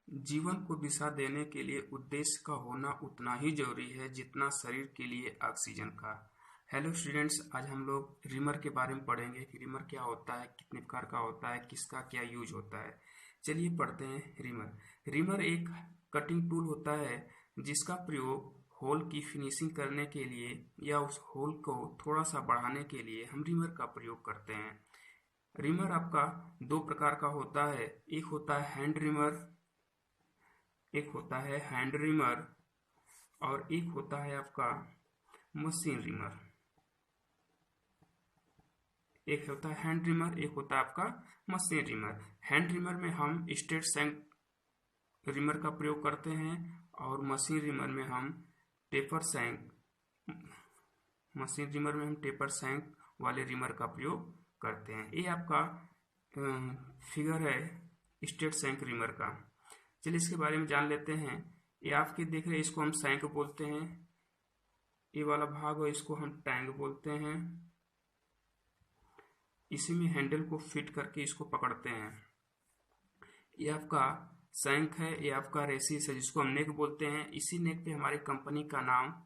जीवन को दिशा देने के लिए उद्देश्य का होना उतना ही जरूरी है जितना शरीर के लिए ऑक्सीजन का। हेलो स्टूडेंट्स, आज हम लोग रिमर के बारे में पढ़ेंगे कि रिमर क्या होता है, कितने प्रकार का होता है, किसका क्या यूज होता है। चलिए पढ़ते हैं रिमर। रिमर एक कटिंग टूल होता है जिसका प्रयोग होल की फिनिशिंग करने के लिए या उस होल को थोड़ा सा बढ़ाने के लिए हम रिमर का प्रयोग करते हैं। रिमर आपका दो प्रकार का होता है, एक होता है हैंड रिमर और एक होता है आपका मशीन रिमर। एक होता है हैंड रिमर, एक होता है आपका मशीन रिमर। हैंड रिमर में हम स्ट्रेट सैंक रिमर का प्रयोग करते हैं और मशीन रिमर में हम टेपर सैंक वाले रिमर का प्रयोग करते हैं। ये आपका फिगर है स्ट्रेट सैंक रिमर का। चलिए इसके बारे में जान लेते हैं। ये आपके देख रहे हैं, इसको हम सैंक बोलते हैं। ये वाला भाग है, इसको हम टैंक बोलते हैं। इसी में हैंडल को फिट करके इसको पकड़ते हैं। ये आपका सैंक है, ये आपका रेसिस है जिसको हम नेक बोलते हैं। इसी नेक पे हमारी कंपनी का नाम,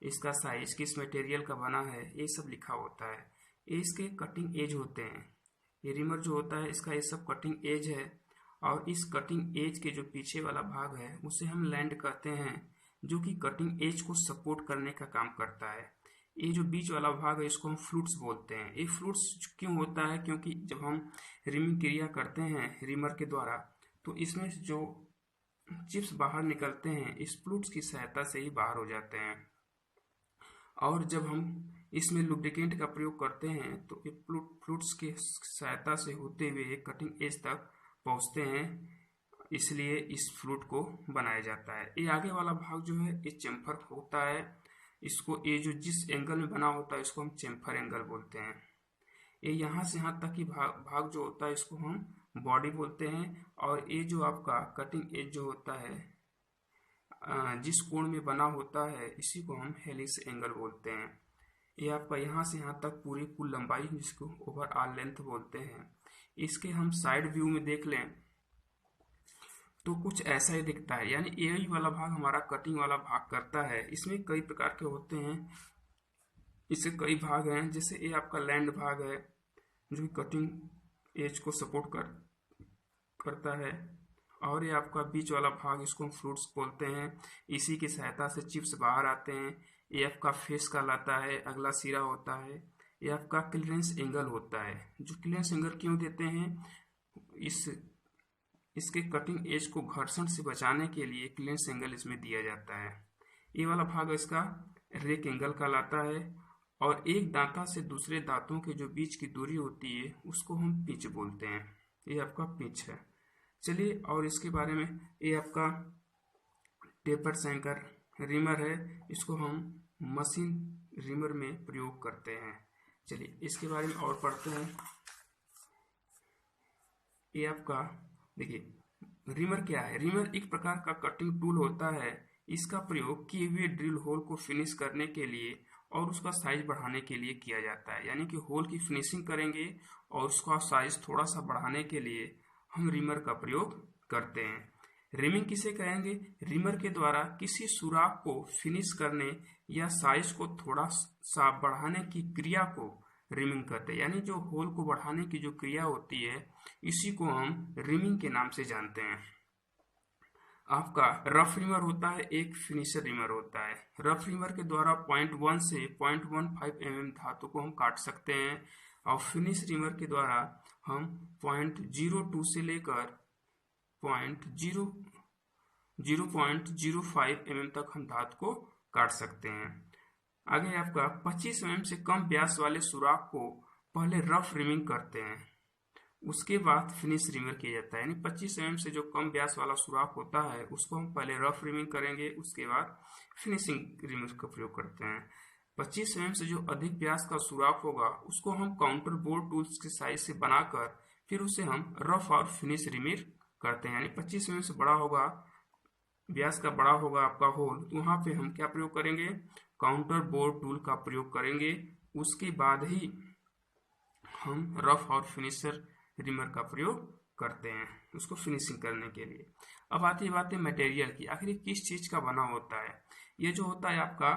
इसका साइज, किस मटेरियल का बना है, ये सब लिखा होता है। ये इसके कटिंग एज होते हैं। ये रिमर जो होता है इसका ये सब कटिंग एज है और इस कटिंग एज के जो पीछे वाला भाग है उसे हम लैंड कहते हैं, जो कि कटिंग एज को सपोर्ट करने का काम करता है। ये जो बीच वाला भाग है इसको हम फ्लूट्स बोलते हैं। ये फ्लूट्स क्यों होता है? क्योंकि जब हम रिमिंग क्रिया करते हैं रिमर के द्वारा तो इसमें जो चिप्स बाहर निकलते हैं इस फ्लूट्स की सहायता से ही बाहर हो जाते हैं। और जब हम इसमें लुब्रिकेंट का प्रयोग करते हैं तो ये फ्लूट्स की सहायता से होते हुए कटिंग एज तक पहुंचते हैं, इसलिए इस फ्लूट को बनाया जाता है। ये आगे वाला भाग जो है ये चेम्फर होता है। इसको ये जो जिस एंगल में बना होता है इसको हम चेम्फर एंगल बोलते हैं। ये यहाँ से यहाँ तक की भाग जो होता है इसको हम बॉडी बोलते हैं। और ये जो आपका कटिंग एज जो होता है जिस कोण में बना होता है इसी को हम हेलिक्स एंगल बोलते हैं। ये आपका यहाँ से यहाँ तक पूरी कुल लंबाई जिसको ओवरऑल लेंथ बोलते हैं। इसके हम साइड व्यू में देख लें तो कुछ ऐसा ही दिखता है, यानी यही वाला भाग हमारा कटिंग वाला भाग करता है। इसमें कई प्रकार के होते हैं, इससे कई भाग हैं। जैसे ये आपका लैंड भाग है जो कटिंग एज को सपोर्ट करता है और ये आपका बीच वाला भाग इसको हम फ्लूट्स बोलते हैं। इसी की सहायता से चिप्स बाहर आते हैं। ये आपका फेस कहलाता है, अगला सिरा होता है। ये आपका क्लियरेंस एंगल होता है। जो क्लियरेंस एंगल क्यों देते हैं, इसके कटिंग एज को घर्षण से बचाने के लिए क्लियरेंस एंगल इसमें दिया जाता है। ये वाला भाग इसका रेक एंगल कहलाता है और एक दांता से दूसरे दांतों के जो बीच की दूरी होती है उसको हम पिच बोलते हैं। ये आपका पिच है। चलिए और इसके बारे में, ये आपका टेपर सैंकर रिमर है, इसको हम मशीन रिमर में प्रयोग करते हैं। चलिए इसके बारे में और पढ़ते हैं। ये आपका देखिए रिमर क्या है। रिमर एक प्रकार का कटिंग टूल होता है। इसका प्रयोग किए हुए ड्रिल होल को फिनिश करने के लिए और उसका साइज बढ़ाने के लिए किया जाता है। यानी कि होल की फिनिशिंग करेंगे और उसका साइज थोड़ा सा बढ़ाने के लिए हम रिमर का प्रयोग करते हैं। रिमिंग किसे कहेंगे? रिमर के द्वारा किसी सुराख को फिनिश करने या साइज को थोड़ा सा बढ़ाने की क्रिया को रिमिंग कहते हैं। यानी जो होल को बढ़ाने की जो क्रिया होती है इसी को हम रिमिंग के नाम से जानते हैं। आपका रफ रिमर होता है, एक फिनिशर रिमर होता है। रफ रिमर के द्वारा 0.1 से 0.15 mm धातु को हम काट सकते हैं और फिनिश रिमर के द्वारा हम 0.02 से लेकर 0.05 mm तक हम धातु को काट सकते हैं। आगे आपका 25 mm से कम व्यास वाले सुराख को पहले रफ रिमिंग करते हैं, उसके बाद फिनिश रिमर किया जाता है। यानी 25 mm से जो कम व्यास वाला सुराख होता है उसको हम पहले रफ रिमिंग करेंगे, उसके बाद फिनिशिंग रिमर का प्रयोग करते हैं। 25 mm से जो अधिक व्यास का सुराख होगा उसको हम काउंटर बोर टूल्स के साइज से बनाकर फिर उसे हम रफ और फिनिश रिमर करते हैं। यानी 25 mm से बड़ा होगा, व्यास का बड़ा होगा आपका होल, तो वहां पे हम क्या प्रयोग करेंगे? काउंटर बोर टूल का प्रयोग करेंगे। उसके बाद ही हम रफ और फिनिशर रिमर का प्रयोग करते हैं उसको फिनिशिंग करने के लिए। अब आती बात है मटेरियल की, आखिर किस चीज़ का बना होता है। ये जो होता है आपका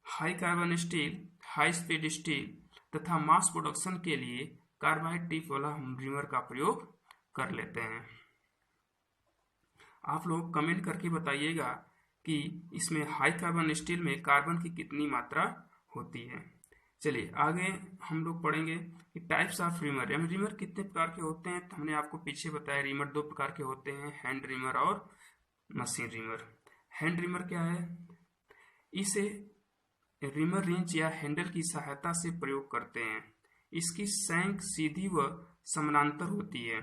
high carbon steel, high speed steel तथा मास प्रोडक्शन के लिए कार्बाइड टिप वाला हम रिमर का प्रयोग कर लेते हैं। आप लोग कमेंट करके बताइएगा कि इसमें हाई कार्बन स्टील में कार्बन की कितनी मात्रा होती है। चलिए आगे हम लोग पढ़ेंगे कि टाइप्स ऑफ रिमर। रिमर कितने प्रकार के होते हैं, तो हमने आपको पीछे बताया रिमर 2 प्रकार के होते हैं, हैंड रिमर और मशीन रिमर। हैंड रिमर क्या है, इसे रिमर रिंच या हैंडल की सहायता से प्रयोग करते हैं। इसकी शैंक सीधी व समानांतर होती है।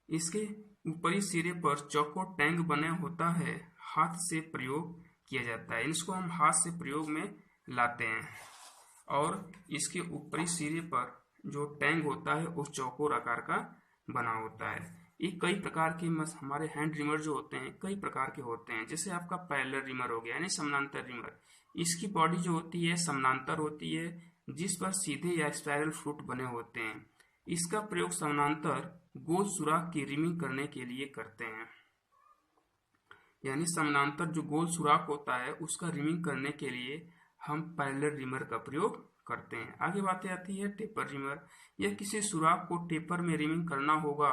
इसके ऊपरी सिरे पर चौकोर टैंक बने होता है, हाथ से प्रयोग किया जाता है। इसको हम हाथ से प्रयोग में लाते हैं और इसके ऊपरी सिरे पर जो टैंक होता है वो चौकोर आकार का बना होता है। ये कई प्रकार के हमारे हैंड रिमर जो होते हैं कई प्रकार के होते हैं। जैसे आपका पैरेलल रिमर हो गया यानी समानांतर रिमर। इसकी बॉडी जो होती है समानांतर होती है, जिस पर सीधे या स्पाइरल फ्रूट बने होते हैं। इसका प्रयोग समानांतर गोल सुराख की रिमिंग करने के लिए करते हैं। यानी समानांतर जो गोल सुराख होता है उसका रिमिंग करने के लिए हम पैरेलल रिमर का प्रयोग करते हैं। आगे बातें आती है टेपर रिमर। यह किसी सुराख को टेपर में रिमिंग करना होगा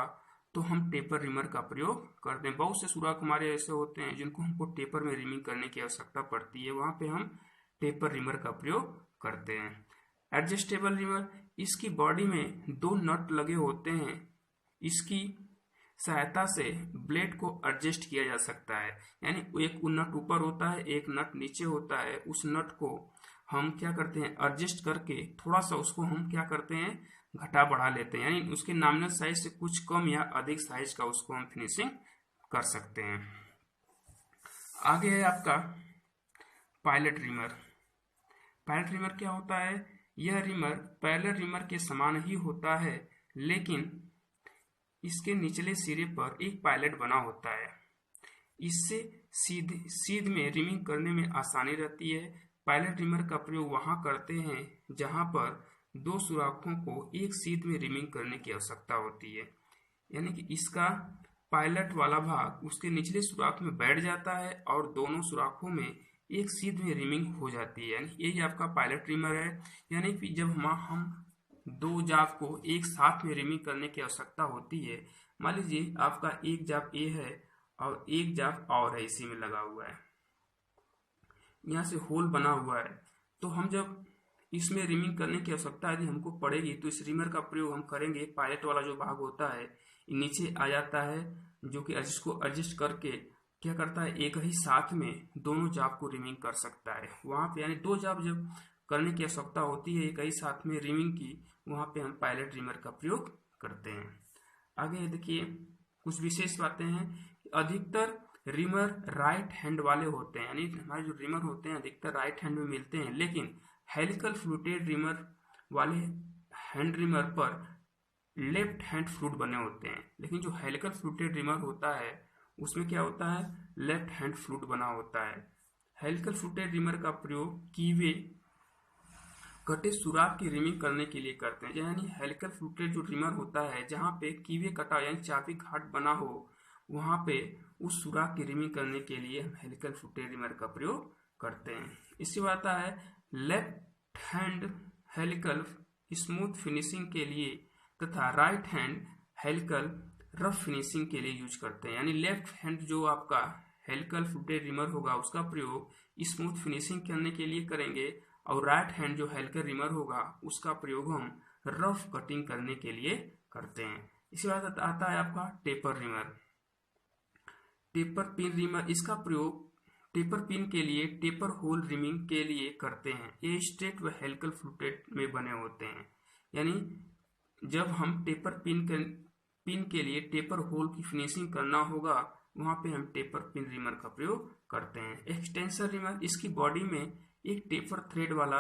तो हम टेपर रिमर का प्रयोग करते हैं। बहुत से सुराख हमारे ऐसे होते हैं जिनको हमको टेपर में रिमिंग करने की आवश्यकता पड़ती है, वहां पे हम टेपर रिमर का प्रयोग करते हैं। एडजस्टेबल रिमर, इसकी बॉडी में 2 नट लगे होते हैं। इसकी सहायता से ब्लेड को एडजस्ट किया जा सकता है। यानी एक नट ऊपर होता है, एक नट नीचे होता है। उस नट को हम क्या करते हैं, एडजस्ट करके थोड़ा सा उसको हम क्या करते हैं, घटा बढ़ा लेते हैं। यानी उसके नॉमिनल साइज से कुछ कम या अधिक साइज का उसको हम फिनिशिंग कर सकते हैं। आगे है आपका पायलट रिमर। पायलट रिमर क्या होता है, यह रिमर पैरेलल रिमर के समान ही होता है, लेकिन इसके निचले सिरे पर एक पायलट बना होता है। इससे सीध में रिमिंग करने में आसानी रहती है। पायलट रिमर का प्रयोग वहां करते हैं जहां पर 2 सुराखों को एक सीध में रिमिंग करने की आवश्यकता होती है। यानी कि इसका पायलट वाला भाग उसके निचले सुराख में बैठ जाता है और दोनों सुराखों में एक सीध में रिमिंग हो जाती है। यानी यही आपका पायलट रिमर है। यानी कि जब हम 2 जाप को एक साथ में रिमिंग करने की आवश्यकता होती है, मान लीजिए आपका एक जाप ए है और एक जाप और है, इसी में लगा हुआ है, यहाँ से होल बना हुआ है, तो हम जब इसमें रिमिंग करने की आवश्यकता यदि हमको पड़ेगी तो इस रिमर का प्रयोग हम करेंगे। पायलट वाला जो भाग होता है नीचे आ जाता है, जो कि इसको एडजस्ट करके क्या करता है, एक ही साथ में दोनों जाप को रिमिंग कर सकता है। वहां पे यानी 2 जाप जब करने की आवश्यकता होती है एक ही साथ में रिमिंग की, वहां पे हम पायलट रिमर का प्रयोग करते हैं। आगे देखिए कुछ विशेष बातें हैं। अधिकतर रिमर राइट हैंड वाले होते हैं, यानी हमारे जो रिमर होते हैं अधिकतर राइट हैंड में मिलते हैं, लेकिन हेलिकल फ्लूटेड रिमर वाले हैंड रिमर पर लेफ्ट हैंड फ्लूट बने होते हैं। लेकिन जो हेलिकल फ्लूटेड रिमर होता है उसमें क्या होता है, लेफ्ट हैंड फ्लूट बना होता है। हेलिकल फ्लूटेड रिमर का प्रयोग कीवे कटे सुराख की रिमिंग करने के लिए करते हैं। यानी हेलिकल फ्लूटेड जो रिमर होता है जहाँ पे कीवे कटा यानी चाबी घाट बना हो, वहां पे उस सुराख की रिमिंग करने के लिए हम हेलिकल फ्लूटेड रिमर का प्रयोग करते हैं। इसके बाद आता है left hand helical smooth finishing के लिए तथा right hand helical rough finishing के लिए यूज करते हैं। यानी लेफ्ट हैंड जो आपका हेलिकल फ्लूटेड रिमर होगा उसका प्रयोग स्मूथ फिनिशिंग करने के लिए करेंगे, और राइट हैंड जो हेलिकल रिमर होगा उसका प्रयोग हम रफ कटिंग करने के लिए करते हैं। इसके बाद आता है आपका taper reamer. Taper pin reamer, इसका प्रयोग टेपर पिन के लिए टेपर होल रिमिंग के लिए करते हैं। ये स्ट्रेट व हेलिकल फ्लूटेड में बने होते हैं। यानी जब हम टेपर पिन के लिए टेपर होल की फिनिशिंग करना होगा वहां पे हम टेपर पिन रिमर का प्रयोग करते हैं। एक्सटेंशन रिमर, इसकी बॉडी में एक टेपर थ्रेड वाला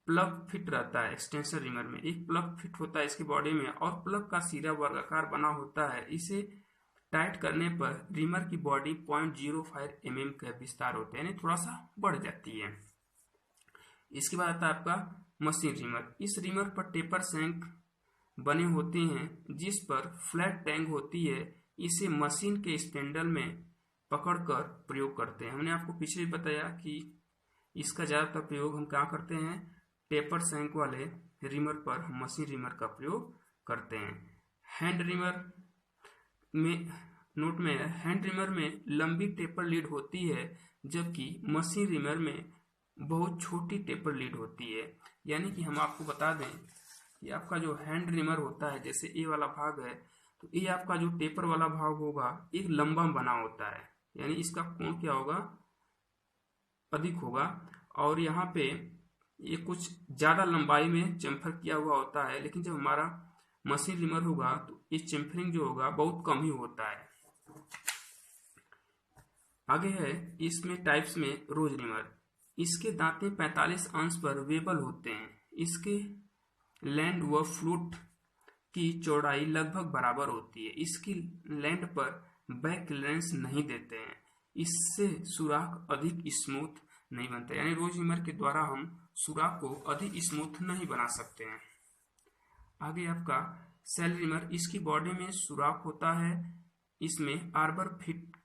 प्लग फिट रहता है। एक्सटेंशन रिमर में एक प्लग फिट होता है इसकी बॉडी में और प्लग का सिरा वर्गाकार बना होता है। इसे टाइट करने पर रिमर की बॉडी 0.05 mm का विस्तार होता है, यानी थोड़ा सा बढ़ जाती है। इसके बाद आता है आपका मशीन रिमर। इस रिमर पर टेपर शैंक बने होते हैं जिस पर फ्लैट टैंक होती है, इसे मशीन के स्पेंडल में पकड़कर प्रयोग करते हैं। हमने आपको पीछे भी बताया कि इसका ज़्यादातर प्रयोग हम क्या करते हैं, टेपर शैंक वाले रिमर पर हम मशीन रिमर का प्रयोग करते हैं। हैंड रिमर में नोट में हैंड रिमर में लंबी टेपर लीड होती है, जबकि मशीन रिमर में बहुत छोटी टेपर लीड होती है। यानी कि हम आपको बता दें कि आपका जो हैंड रिमर होता है, जैसे ये वाला भाग है, तो ये आपका जो टेपर वाला भाग होगा एक लंबा बना होता है, यानी इसका कोण क्या होगा, अधिक होगा। और यहाँ पे ये कुछ ज़्यादा लंबाई में चेम्फर किया हुआ होता है, लेकिन जब हमारा मशीन रिमर होगा तो ये चेम्फरिंग जो होगा बहुत कम ही होता है। आगे है इसमें टाइप्स में रोज रिमर। इसके दांते 45 अंश पर वेबल होते हैं। इसके लैंड व फ्लूट की चौड़ाई लगभग बराबर होती है। इसकी लैंड पर बैक क्लियरेंस नहीं देते हैं। इससे सुराख अधिक स्मूथ नहीं बनता, यानी रोज रिमर के द्वारा हम सुराख को अधिक स्मूथ नहीं बना सकते हैं। आगे आपका सेल रिमर। इसकी बॉडी में सुराख होता है, इसमें आर्बर फिट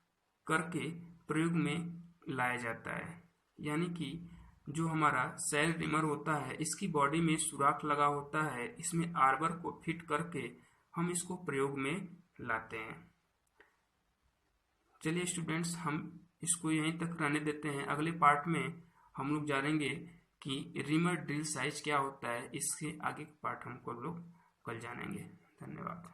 करके प्रयोग में लाया जाता है। यानी कि जो हमारा सेल रिमर होता है, इसकी बॉडी में सुराख लगा होता है, इसमें आर्बर को फिट करके हम इसको प्रयोग में लाते हैं। चलिए स्टूडेंट्स, हम इसको यहीं तक रहने देते हैं। अगले पार्ट में हम लोग जानेंगे कि रिमर ड्रिल साइज क्या होता है। इसके आगे का पार्ट हमको लोग कल जानेंगे। धन्यवाद।